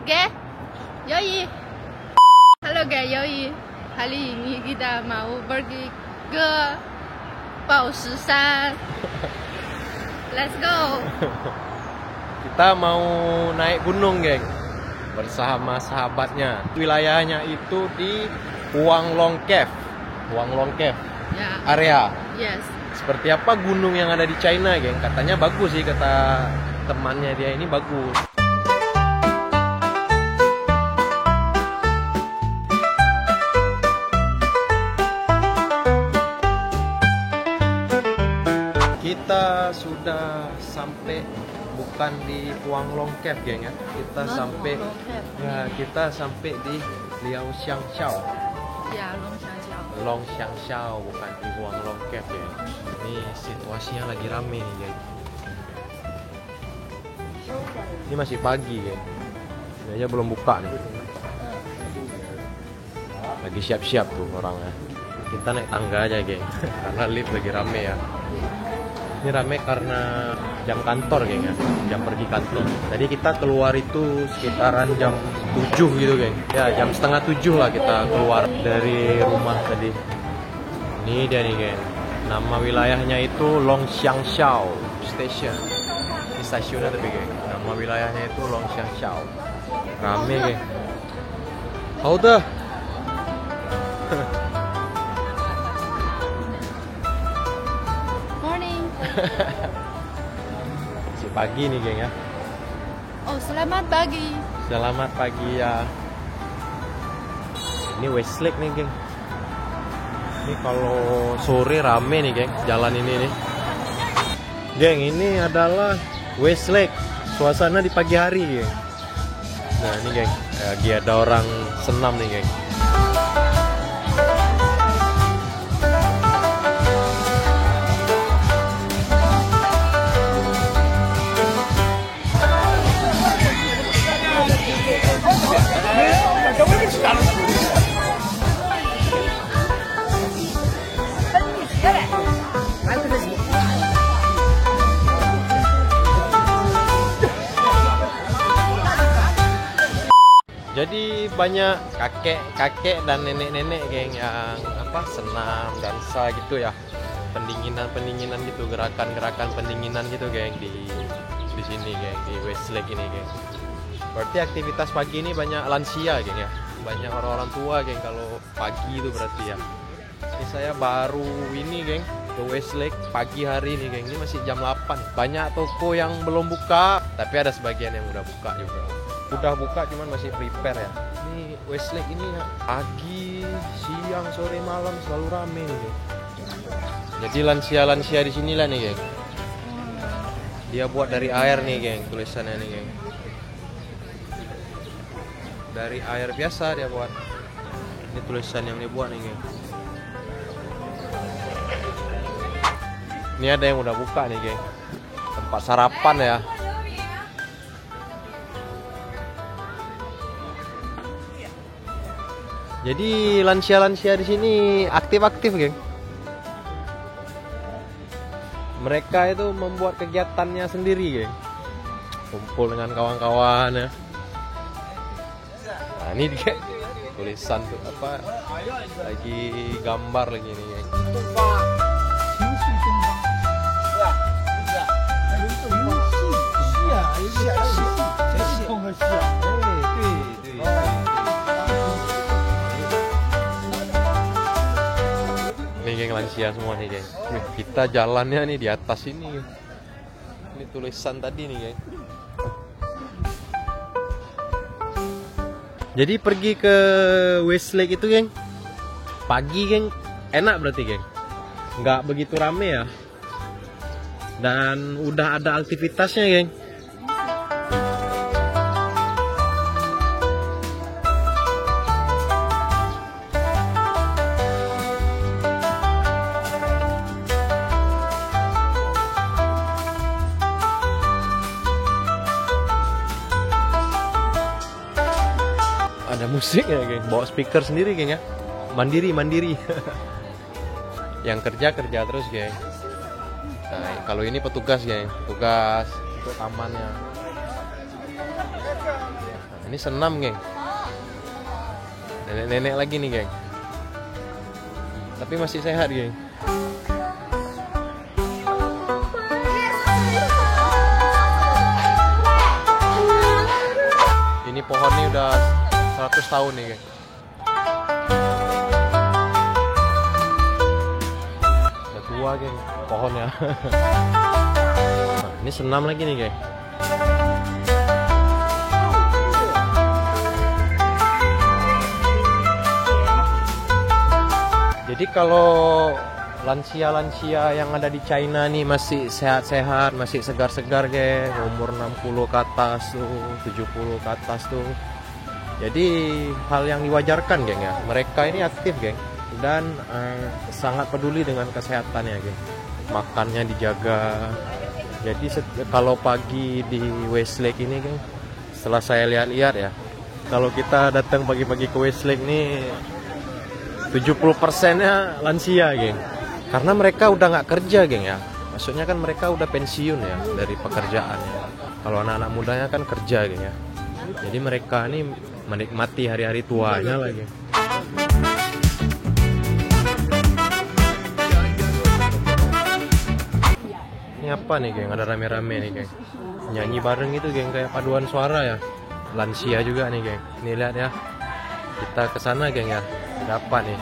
Oke, Yoi. Halo guys, Yoi. Hari ini kita mau pergi ke Baoshisan. Let's go. Kita mau naik gunung, geng, bersama sahabatnya. Wilayahnya itu di Huanglong Cave. Huanglong Cave Ya. area. Yes. Seperti apa gunung yang ada di China, geng? Katanya bagus sih, kata temannya dia ini bagus. Kita sudah sampai, bukan di Huanglong Cave, geng ya. Kita sampai Huanglong Cave. ya, kita sampai di Liaoxiangxiao. Ya, Longxiangxiao. Longxiangxiao, bukan di Huanglong Cave, geng. Ini situasinya lagi rame nih, geng. Ini masih pagi, geng. Ini aja belum buka nih. Lagi siap-siap tuh orangnya. Kita naik tangga aja, geng. Karena lift lagi rame ya. Ini rame karena jam kantor, geng ya. Jam pergi kantor. Jadi kita keluar itu sekitaran jam 7 gitu, geng. Ya, jam setengah 7 lah kita keluar dari rumah tadi. Ini dia nih, geng. Nama wilayahnya itu Longxiangxiao Station. Ini stasiunnya tapi, geng. Nama wilayahnya itu Longxiangxiao. Rame, geng. Hauda. Morning. Masih pagi nih, geng ya. Oh, selamat pagi. Selamat pagi ya. Ini Westlake nih, geng. Ini kalau sore rame nih, geng, jalan ini nih. Geng, ini adalah Westlake. Suasana di pagi hari, geng. Nah, ini, geng, lagi ada orang senam nih, geng. Jadi banyak kakek-kakek dan nenek-nenek, geng, yang senam, dansa gitu ya. Pendinginan gitu, gerakan-gerakan pendinginan gitu, geng, di sini, geng, di Westlake ini, geng. Berarti aktivitas pagi ini banyak lansia, geng ya. Banyak orang-orang tua, geng, kalau pagi itu berarti ya. Ini saya baru ini, geng, ke Westlake pagi hari ini, geng. Ini masih jam 8. Banyak toko yang belum buka, tapi ada sebagian yang udah buka juga. Udah buka cuman masih prepare ya. Ini Westlake ini ya, pagi, siang, sore, malam selalu rame nih. Jadi lansia-lansia di sinilah nih, geng. Dia buat dari air nih, geng, tulisannya nih, geng. Dari air biasa dia buat. Ini tulisan yang dia buat nih, geng. Ini ada yang udah buka nih, geng. Tempat sarapan ya. Jadi lansia-lansia di sini aktif-aktif, geng. Mereka itu membuat kegiatannya sendiri, geng. Kumpul dengan kawan-kawan ya. Nah, ini dia tulisan tuh lagi gambar lagi nih, geng. Ini, geng, lansia semua nih, geng. Kita jalannya nih di atas ini, geng. Ini tulisan tadi nih, geng. Jadi pergi ke Westlake itu, geng, pagi, geng, enak berarti, geng. Nggak begitu rame ya. Dan udah ada aktivitasnya, geng. Ada musik ya, geng. Bawa speaker sendiri, geng ya. Mandiri. Yang kerja terus, geng. Nah, kalau ini petugas, geng. Petugas untuk tamannya. Nah, Ini senam, geng. Nenek-nenek lagi nih, geng. Tapi masih sehat, geng. Ini pohon ini udah 100 tahun nih, geng. Udah tua, geng, pohonnya. Nah, ini senam lagi nih, geng. Jadi kalau lansia-lansia yang ada di China nih masih sehat-sehat, masih segar-segar, geng, umur 60 ke atas tuh, 70 ke atas tuh. Jadi hal yang diwajarkan, geng, ya. Mereka ini aktif, geng, dan sangat peduli dengan kesehatannya, geng. Makannya dijaga. Jadi kalau pagi di Westlake ini, geng, setelah saya lihat-lihat ya, kalau kita datang pagi-pagi ke Westlake nih 70%-nya lansia, geng. Karena mereka udah nggak kerja, geng, ya. Maksudnya kan mereka udah pensiun ya dari pekerjaannya. Kalau anak-anak mudanya kan kerja, geng, ya. Jadi mereka ini menikmati hari-hari tuanya lah, geng. Ini apa nih, geng? Ada rame-rame nih, geng. Nyanyi bareng gitu, geng, kayak paduan suara ya. Lansia juga nih, geng. Nih lihat ya. Kita ke sana, geng, ya. Dapat nih.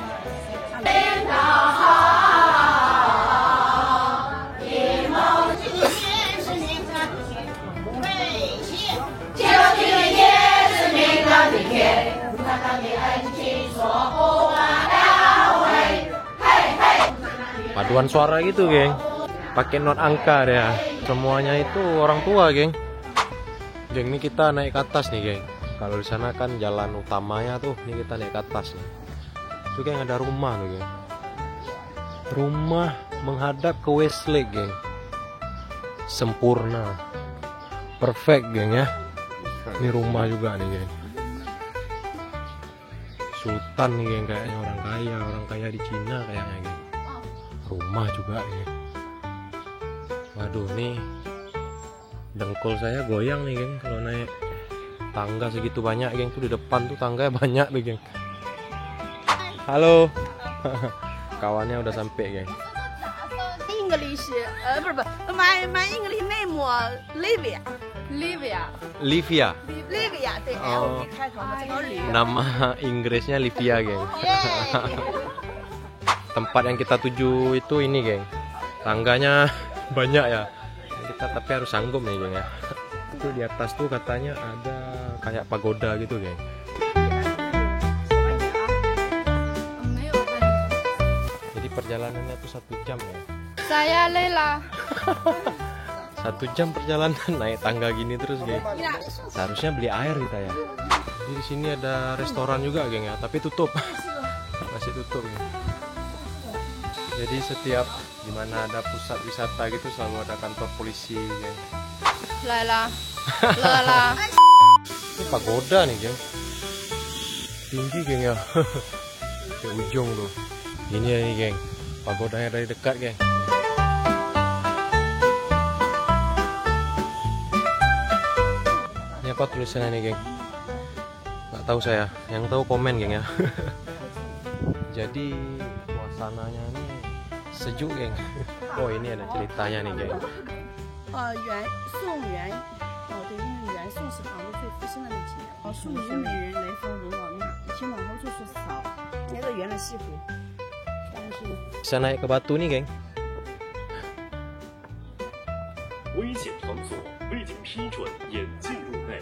Paduan suara gitu, geng. Pakai not angka ya. Semuanya itu orang tua, geng. Geng, ini kita naik ke atas nih, geng. Kalau di sana kan jalan utamanya tuh, ini kita naik ke atas nih. Itu, geng, ada rumah tuh, geng. Rumah menghadap ke Westlake, geng. Sempurna. Perfect, geng, ya. Ini rumah juga nih, geng. Sultan nih, geng, kayaknya orang kaya di Cina kayaknya, geng. Rumah juga, geng. Waduh, nih dengkul saya goyang nih, geng, kalau naik tangga segitu banyak, geng. Tuh di depan tuh tangganya banyak tuh, geng. Halo. Kawannya udah sampai, geng. English, my English name Livia. Livia. 对 哦 ，L 开头的这个吕。 Nama Inggrisnya Livia, geng. Tempat yang kita tuju itu ini, geng. Tangganya banyak ya. Kita tapi harus sanggup nih, geng, ya. Itu di atas tuh katanya ada kayak pagoda gitu, geng. Jadi perjalanannya tuh 1 jam, ya. Saya Lela. 1 jam perjalanan naik tangga gini terus, geng. Seharusnya beli air kita ya. Jadi di sini ada restoran juga, geng, ya, tapi tutup. Masih tutup, geng. Jadi setiap dimana ada pusat wisata gitu selalu ada kantor polisi, geng. Lela. Lela. Ini pagoda nih, geng. Tinggi, geng, ya. Ke ujung tuh. Ini ya nih, geng. Pagodanya dari dekat, geng. Ini apa tulisannya nih, geng? Nggak tahu saya. Yang tahu komen, geng, ya. Jadi suasananya nih sejuk, geng. Oh, ini ada ceritanya nih, geng. 宋元，对，因为元宋是杭州最复兴的那几年。数十美人来访荣王庙，一天往后就是扫那个圆的西湖。但是 Bisa naik ke batu nih, geng. 危险场所未经批准严禁入内。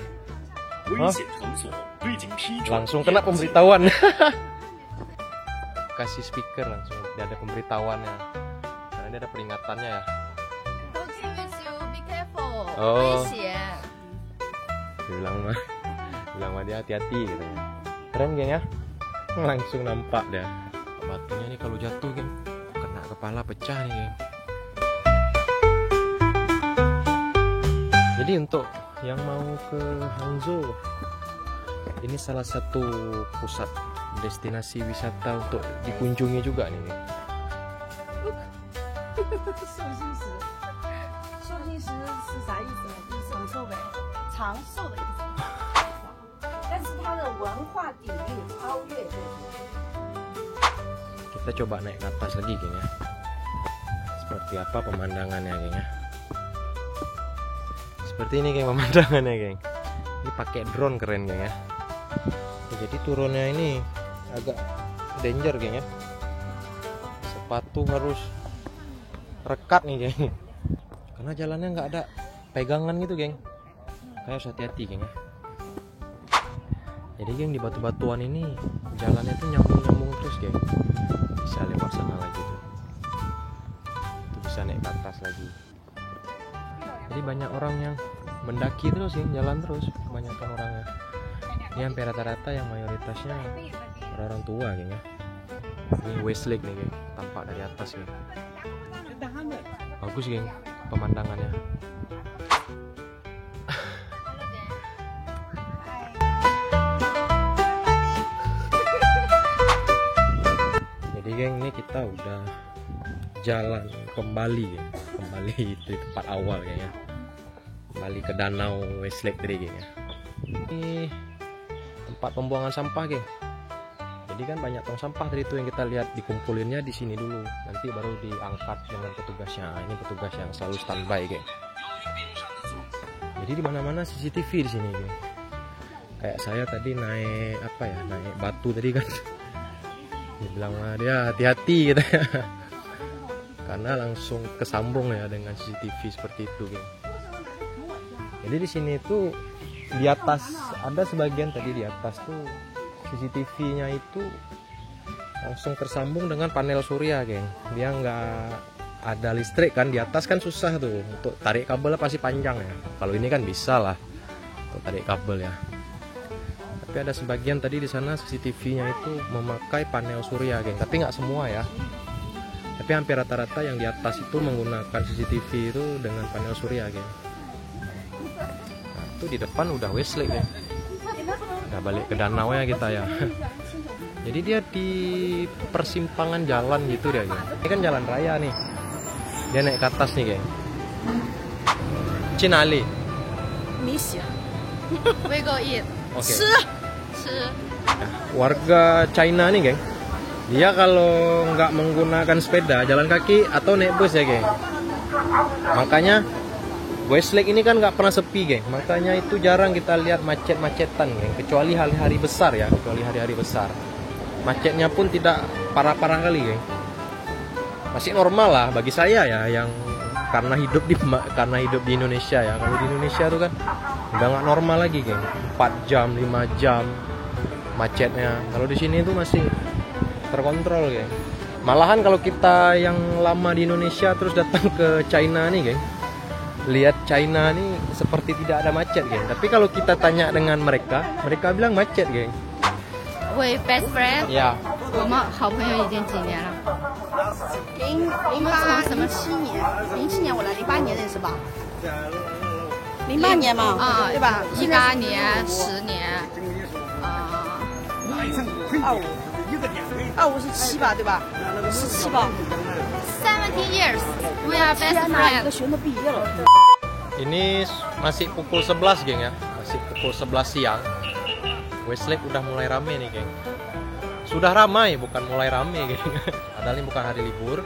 危险场所未经批准。 Langsung kena pemberitahuan. Kasih speaker langsung, dia ada pemberitahuannya. Karena dia ada peringatannya ya. Be careful. Oh. 危险。 Bilang mah dia hati-hati katanya. Keren, geng, ya. Langsung nampak dah. Batunya nih kalau jatuh, geng, kena kepala pecah nih, geng. Jadi untuk yang mau ke Hangzhou, ini salah satu pusat destinasi wisata untuk dikunjungi juga nih, geng. 寿星石是啥意思呢？就是长寿呗，长寿的意思。Kita coba naik ke atas lagi, geng ya. Seperti apa pemandangannya, geng ya. Seperti ini, geng, pemandangannya, geng. Ini pakai drone keren, geng ya. Jadi turunnya ini agak danger, geng ya. Sepatu harus rekat nih, geng. Karena jalannya nggak ada pegangan gitu, geng. Kayak harus hati-hati, geng ya. Jadi, geng, di batu-batuan ini jalannya tuh nyambung-nyambung terus, geng. Bisa lewat sana lagi tuh. Itu bisa naik ke atas lagi. Jadi banyak orang yang mendaki terus, geng, jalan terus. Kebanyakan orangnya. Ini hampir rata-rata yang mayoritasnya orang tua, geng ya. Ini Westlake nih, geng. Tampak dari atas, geng. Bagus, geng, pemandangannya. Jadi, geng, ini kita udah jalan kembali, geng. Kembali di tempat awal, geng ya. Kembali ke danau Westlake tadi, geng ya. Ini tempat pembuangan sampah, geng. Jadi kan banyak tong sampah tadi itu yang kita lihat, dikumpulinnya di sini dulu, nanti baru diangkat dengan petugasnya. Ini petugas yang selalu standby, geng. Jadi di mana-mana CCTV di sini, geng. Kayak saya tadi naik naik batu tadi kan. Dia bilang dia hati-hati gitu ya. Karena langsung kesambung ya dengan CCTV seperti itu, geng. Jadi di sini tuh di atas ada sebagian tadi di atas tuh CCTV-nya itu langsung tersambung dengan panel surya, geng. Dia nggak ada listrik kan, di atas kan susah tuh untuk tarik kabelnya, pasti panjang ya. Kalau ini kan bisa lah untuk tarik kabel ya. Tapi ada sebagian tadi di sana CCTV-nya itu memakai panel surya, geng. Tapi nggak semua ya. Tapi hampir rata-rata yang di atas itu menggunakan CCTV itu dengan panel surya, geng. Nah, itu di depan udah Westlake, geng. Nah, balik ke danau ya kita ya. Jadi dia di persimpangan jalan gitu dia, geng. Ini kan jalan raya nih. Dia naik ke atas nih, geng. Cinali. Misi. We go eat. Oke. Ci. Warga China nih, geng. Dia kalau nggak menggunakan sepeda, jalan kaki atau naik bus ya, geng. Makanya Westlake ini kan nggak pernah sepi, geng. Makanya itu jarang kita lihat macet-macetan, geng. Kecuali hari-hari besar ya, kecuali hari-hari besar. Macetnya pun tidak parah-parah kali, geng. Masih normal lah bagi saya ya, yang karena hidup di Indonesia ya. Kalau di Indonesia tuh kan udah nggak normal lagi, geng. 4 jam, 5 jam macetnya. Kalau di sini tuh masih terkontrol, geng. Malahan kalau kita yang lama di Indonesia terus datang ke China nih, geng, lihat China nih seperti tidak ada macet, geng. Tapi kalau kita tanya dengan mereka bilang macet, geng. We best friend. Ya. 我们好朋友已经几年了？ 07年我来，08年认识吧？08年嘛，啊，对吧？18年、10年，啊25是7吧，对吧？17吧。 17 years. We are best 天哪，一个 friends. 学生都毕业了。 Ini masih pukul 11, geng ya. Masih pukul 11 siang. Westlake udah mulai rame nih, geng. Sudah ramai, bukan mulai rame, geng. Padahal ini bukan hari libur.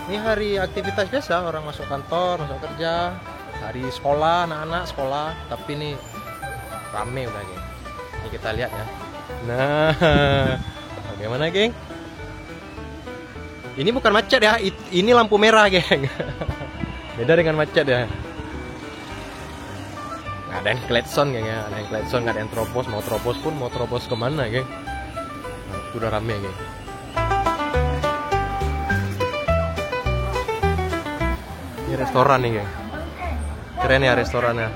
Ini hari aktivitas biasa, orang masuk kantor, masuk kerja. Hari sekolah, anak-anak sekolah. Tapi ini rame udah, geng. Ini kita lihat ya. Nah, bagaimana, geng? Ini bukan macet ya, ini lampu merah, geng. Beda dengan macet ya. Nggak ada yang kletson, geng ya. Ada yang kletson, nggak ada yang terobos. Mau terobos pun, mau terobos kemana, geng? Nah, itu udah rame, geng. Ini restoran nih, geng. Keren ya restorannya.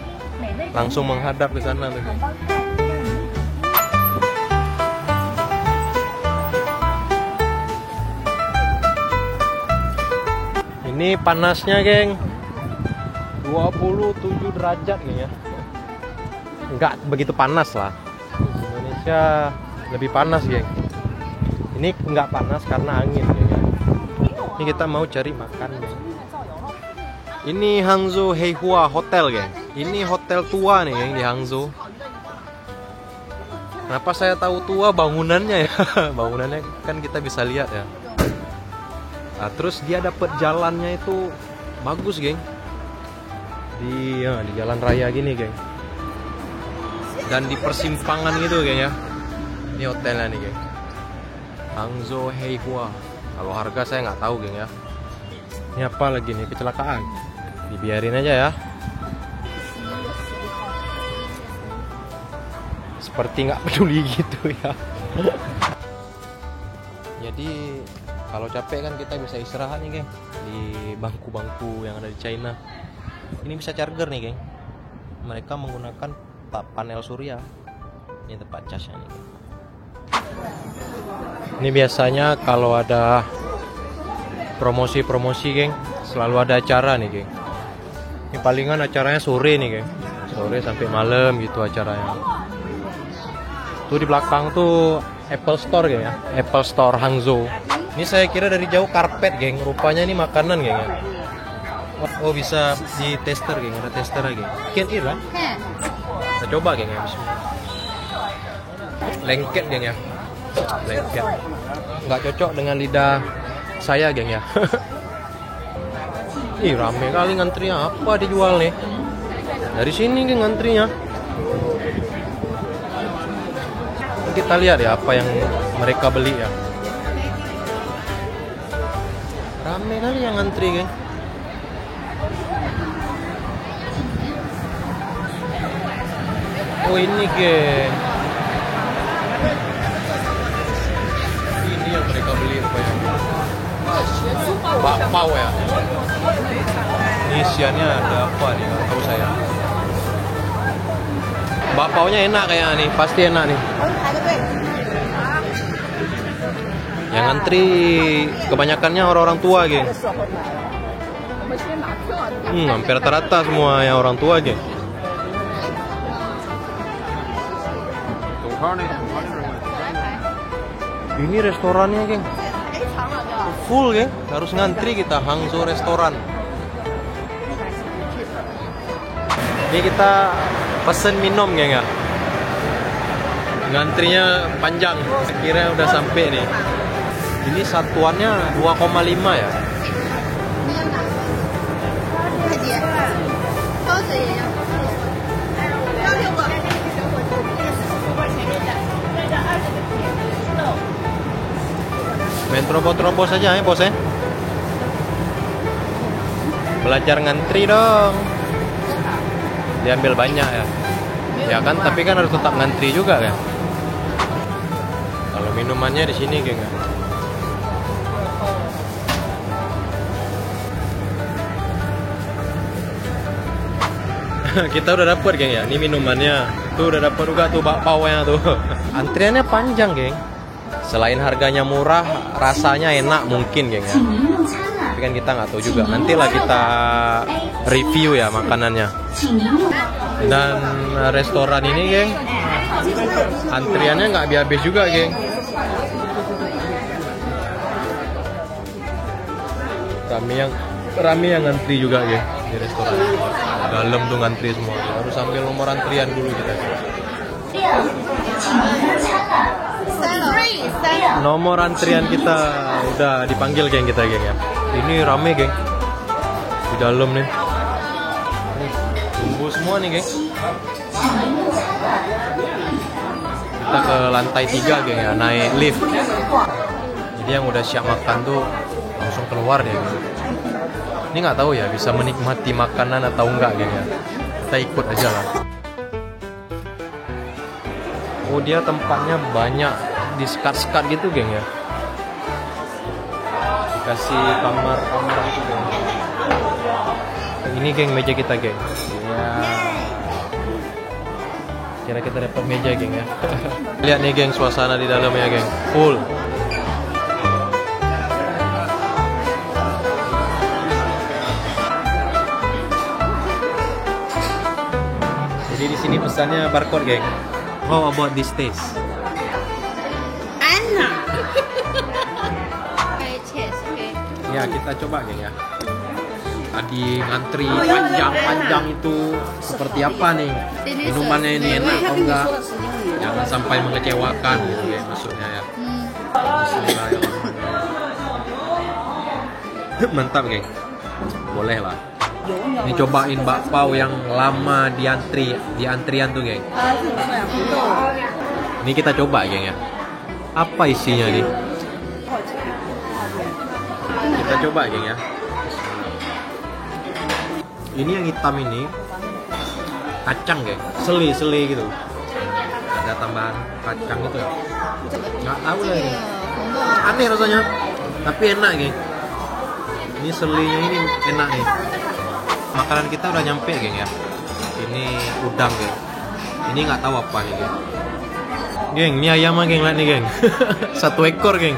Langsung menghadap ke sana tuh, geng. Ini panasnya, geng, 27 derajat, geng ya. Nggak begitu panas lah. Indonesia lebih panas, geng. Ini nggak panas karena angin, geng ya. Ini kita mau cari makan, geng. Ini Hangzhou Heihua Hotel, geng. Ini hotel tua nih, geng, di Hangzhou. Kenapa saya tahu tua bangunannya ya? Bangunannya kan kita bisa lihat ya. Nah, terus dia dapat jalannya itu bagus, geng. Di jalan raya gini, geng. Dan di persimpangan gitu, geng ya. Ini hotelnya nih, geng. Hangzhou Heihua. Kalau harga saya nggak tahu, geng ya. Ini apa lagi nih, kecelakaan? Dibiarin aja ya. Seperti nggak peduli gitu ya. Jadi kalau capek kan kita bisa istirahat nih, geng, di bangku-bangku yang ada di China. Ini bisa charger nih, geng. Mereka menggunakan panel surya. Ini tempat casnya nih, geng. Ini biasanya kalau ada promosi-promosi, geng, selalu ada acara nih, geng. Ini palingan acaranya sore nih, geng. Sore sampai malam gitu acaranya. Tuh di belakang tuh Apple Store, geng ya. Apple Store Hangzhou. Ini saya kira dari jauh karpet, geng. Rupanya ini makanan, geng ya. Oh, bisa di tester, geng. Ada tester lagi. Can eat lah. Kita coba, geng ya. Lengket, geng ya. Lengket. Nggak cocok dengan lidah saya, geng ya. Ih, rame kali ngantrinya. Apa dijual nih? Dari sini, geng, ngantrinya. Kita lihat ya apa yang mereka beli ya. Rame kali yang ngantri, geng. Oh, ini, geng. Ini yang mereka beli rupanya. Bakpao ya. Ini isiannya ada apa nih? Nggak tahu saya. Bakpaonya enak kayaknya nih, pasti enak nih. Yang ngantri kebanyakannya orang-orang tua, geng. Hampir rata-rata semua yang orang tua, geng. Ini restorannya, geng. Full, geng. Harus ngantri kita, Hangzhou restoran. Ini kita pesen minum, geng ya. Ngantrinya panjang. Kira udah sampai nih. Ini satuannya 2,5 ya. Main terobos-terobos saja ya, bos ya. Belajar ngantri dong. Diambil banyak ya. Ya kan, tapi kan harus tetap ngantri juga kan. Kalau minumannya di sini, geng. Kita udah dapet, geng ya. Ini minumannya. Tuh udah dapet juga tuh bakpao-nya tuh. Antriannya panjang, geng. Selain harganya murah, rasanya enak mungkin, geng ya. Tapi kan kita nggak tahu juga. Nantilah kita review ya makanannya. Dan restoran ini, geng, antriannya nggak habis juga, geng. Rame yang ngantri juga, geng, di restoran. Dalam tuh ngantri semua. Harus ambil nomor antrian dulu kita. Nomor antrian kita udah dipanggil, geng, kita, geng ya. Ini rame, geng. Di dalam nih. Tunggu semua nih, geng. Kita ke lantai 3, geng ya, naik lift. Jadi yang udah siap makan tuh langsung keluar deh, geng. Ini nggak tahu ya bisa menikmati makanan atau enggak, geng ya. Kita ikut aja lah. Oh, dia tempatnya banyak di sekat-sekat gitu, geng ya. Dikasih kamar-kamar gitu, geng. Ini, geng, meja kita, geng. Ya. Kira kita dapat meja, geng ya. Lihat nih, geng, suasana di dalamnya, geng. Full. Jadi di sini pesannya barcode, geng. How about this taste? Enak. Ya, kita coba, geng ya. Tadi ngantri panjang-panjang itu seperti apa nih? Minumannya ini enak atau enggak? Jangan sampai mengecewakan gitu ya maksudnya ya. Bismillahirrahmanirrahim. Mantap geng. Boleh lah. Ini cobain bakpao yang lama di antrian tuh geng. Ini kita coba geng ya. Apa isinya nih? Kita coba geng ya. Ini yang hitam ini kacang geng, seli gitu. Ada tambahan kacang gitu ya. Nggak tahu lah ini. Aneh rasanya, tapi enak geng. Ini selinya ini enak nih. Makanan kita udah nyampe geng ya. Ini udang geng. Ini nggak tahu apa nih geng. Geng, ini ayam geng, lihat nih geng. 1 ekor geng.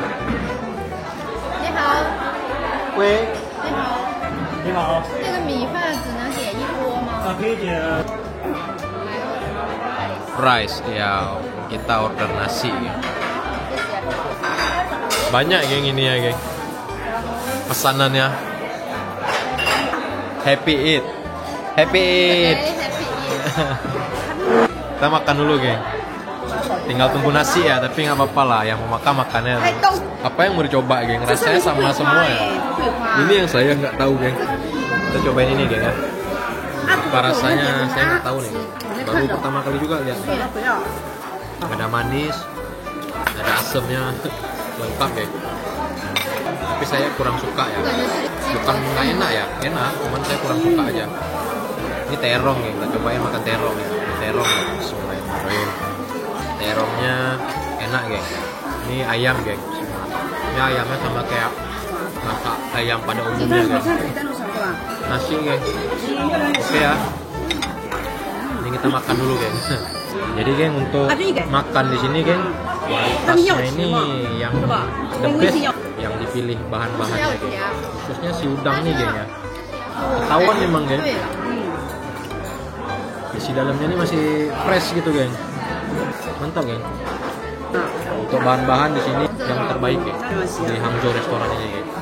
Ni hao， Weh. 你好，你好，这个米饭只能点一锅吗？可以点。 Rice ya, kita order nasi geng. Banyak geng ini ya geng. Pesanannya. Happy eat. Happy eat. Kita makan dulu geng. Tinggal tunggu nasi ya, tapi nggak apa-apa lah. Yang mau makannya. Apa yang mau dicoba geng? Rasanya sama semua ya. Ini yang saya nggak tahu geng. Kita cobain ini geng ya. Apa rasanya saya nggak tahu nih. Baru pertama kali juga lihat. Ada manis, ada asemnya, lengkap geng. Tapi saya kurang suka ya. Bukan nggak enak ya, enak. Cuman saya kurang suka aja. Ini terong geng. Kita cobain makan terong ya. Terong ya. Bismillahirrahmanirrahim. Terongnya enak geng. Ini ayam geng. Ini ayamnya sama kayak masak ayam pada umumnya geng. Nasi geng. Oke ya. Ini kita makan dulu geng. Jadi geng untuk makan di sini geng, kualitasnya ini yang the best, yang dipilih bahan-bahannya geng. Khususnya si udang nih geng ya. Ketahuan memang geng. Isi dalamnya ini masih fresh gitu geng. Mantap geng. Untuk bahan-bahan di sini yang terbaik geng di Hangzhou restoran ini geng.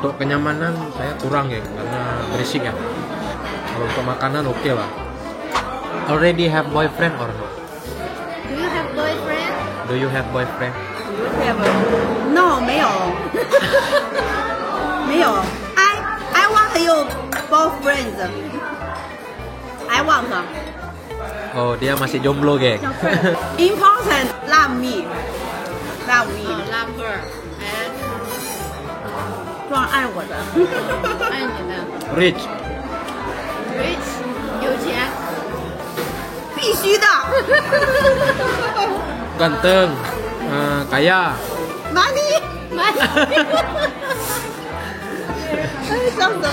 Untuk kenyamanan saya kurang geng karena berisik ya. Kalau untuk makanan oke lah. Already have boyfriend or no? Do you have boyfriend? Do you have boyfriend? No， 没有，没有。I want you boyfriend. I want. Oh, dia masih jomblo geng. Important. Love me. Love me. Love her. And 装爱我的。爱你的 Rich. rich 有钱。必须的。 Ganteng. Kaya. Money。哎，笑死我了！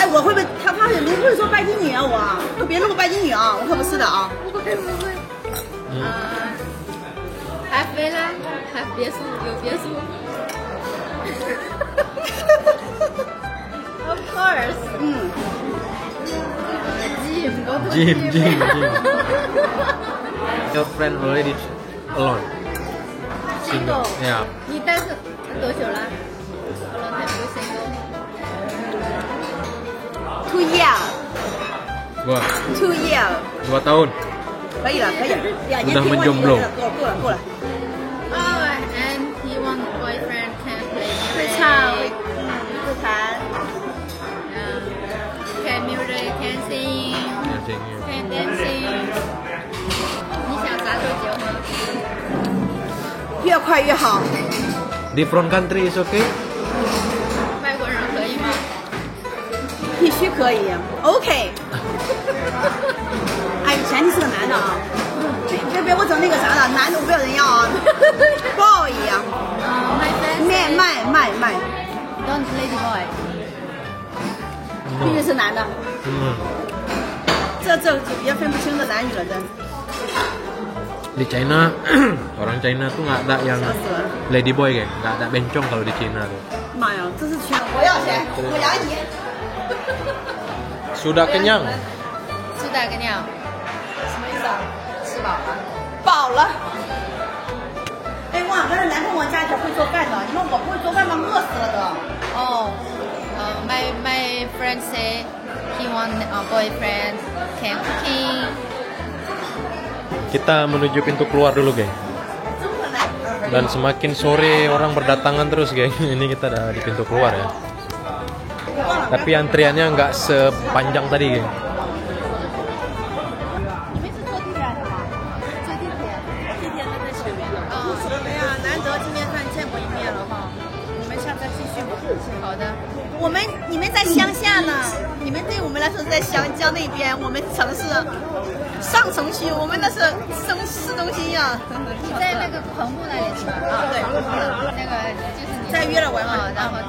哎，我会不会他您不是说拜金女啊？我别弄个拜金女啊！我可不是的啊！不会。还飞了，还别墅有别墅。Of course。Jim。 Your friend already alone. Single. Yeah. 你单身多久了？How long have you single? 2 years。 Wah, 2 years。 2 tahun. 可以了，可以了。Udah menjomblo. 够了。 Oh, and he want boyfriend can play 会 music. 唱，会弹。 Can music, can sing, can dancing. 你想啥时候结婚？越快越好。 Different country is okay? 外国人可以吗？必须可以。OK。哎，前提是个男的啊。别我整那个啥了，男的我不要人要啊。boy 呀。My friend 卖。 don't lady boy. 必须是男的。 这也分不清的男女了，真。 Di China, orang China tuh nggak ada yang lady boy kayak, nggak ada bencong kalau di China tuh. 妈呀，这是全我要钱，我养你。 Sudah kenyang. Sudah kenyang. 什么意思啊？吃饱了。饱了。哎，我俺的男朋友家里会做饭的，你说我不会做饭吗？饿死了都。 Oh, my friend say he want a boyfriend can cooking. Kita menuju pintu keluar dulu, geng. Dan semakin sore orang berdatangan terus, geng. Ini kita udah di pintu keluar ya. Tapi antriannya nggak sepanjang tadi, geng. 哎呀，难得今天算见过一面了哈，我们下次再继续吧。好的。你们在乡下呢，你们对我们来说是在湘江那边，我们城市上城区，我们那是市中心呀。你在那个棚户那里是吧？啊，对，那个就是你再约了我嘛，然后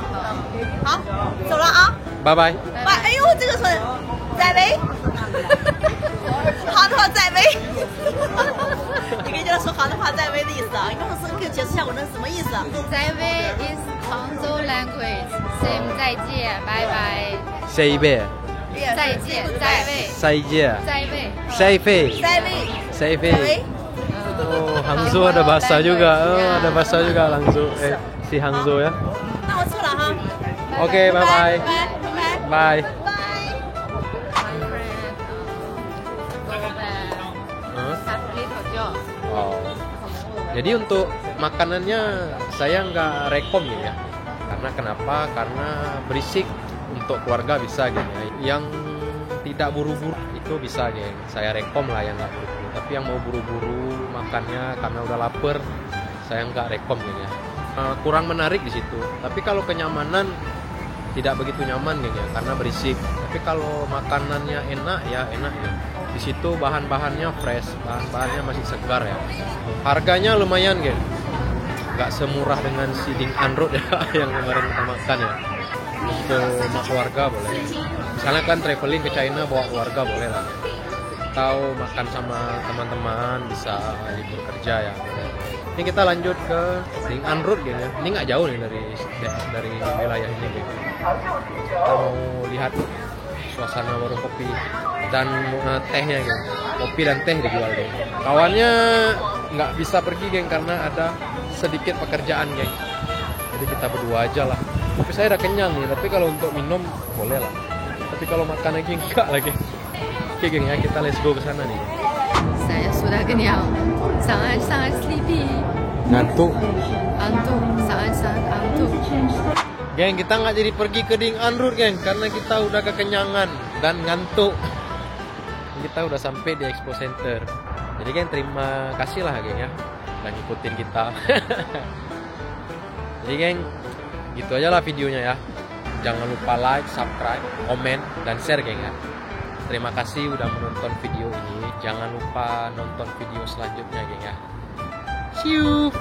好，走了啊，拜拜。拜，哎呦，这个是在威，杭州话在威。你跟人家说杭州话在威的意思啊？你跟我解释一下我那是什么意思啊？在威 is 杭州 language same 再见拜拜 Say bye. 再见在威 Say yeah. 在威 Say fe. 在威， Say 在威 fe.。Oh, Hangzhou ada bahasa juga. Oh, ada bahasa juga Hangzhou. Si Hangzhou ya. 那我错了哈。 Oke, bye bye. 拜拜。 Bye. 拜。 have little job. Oh. Jadi untuk makanannya saya nggak rekom ya. Karena kenapa? Karena berisik. Untuk keluarga bisa gitu ya. Yang tidak buru-buru itu bisa geng. Saya rekom lah yang nggak buru-buru. Tapi yang mau buru-buru makannya karena udah lapar, saya nggak rekom gitu ya. Kurang menarik di situ. Tapi kalau kenyamanan tidak begitu nyaman gitu ya, karena berisik. Tapi kalau makanannya enak ya. Di situ bahan-bahannya fresh, bahan-bahannya masih segar ya. Harganya lumayan geng. Nggak semurah dengan si Ding An Road ya yang kemarin kita makan ya. Untuk keluarga boleh. Misalnya kan traveling ke China bawa keluarga boleh lah. Atau makan sama teman-teman bisa libur kerja ya. Ini kita lanjut ke Ding An Road gitu ya. Ini nggak jauh nih dari wilayah ini gitu. Kita mau lihat suasana warung kopi dan tehnya gitu. Kopi dan teh dijual gitu. Kawannya nggak bisa pergi geng karena ada sedikit pekerjaan geng. Jadi kita berdua aja lah. Tapi saya udah kenyang nih, tapi kalau untuk minum boleh lah. Tapi kalau makan lagi enggak lagi. Oke geng ya, kita let's go ke sana nih. Saya sudah kenyang, sangat sleepy. Ngantuk. Sangat antuk. Geng, kita nggak jadi pergi ke Ding An Road geng, karena kita udah kekenyangan dan ngantuk. Kita udah sampai di Expo Center. Jadi geng, terima kasih lah geng ya, udah ngikutin kita. Jadi geng, gitu aja lah videonya ya. Jangan lupa like, subscribe, komen, dan share geng ya. Terima kasih udah menonton video ini. Jangan lupa nonton video selanjutnya geng ya. See you.